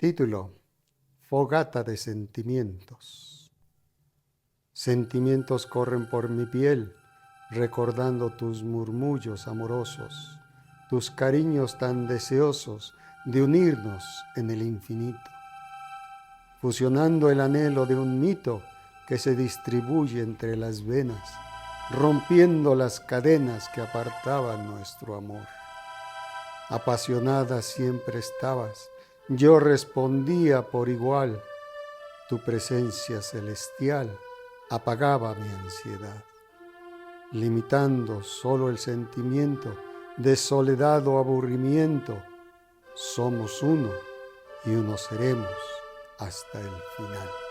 Título: Fogata de sentimientos. Sentimientos corren por mi piel, recordando tus murmullos amorosos, tus cariños tan deseosos de unirnos en el infinito, fusionando el anhelo de un mito que se distribuye entre las venas, rompiendo las cadenas que apartaban nuestro amor. Apasionada siempre estabas, yo respondía por igual, tu presencia celestial apagaba mi ansiedad, limitando solo el sentimiento de soledad o aburrimiento. Somos uno y uno seremos hasta el final.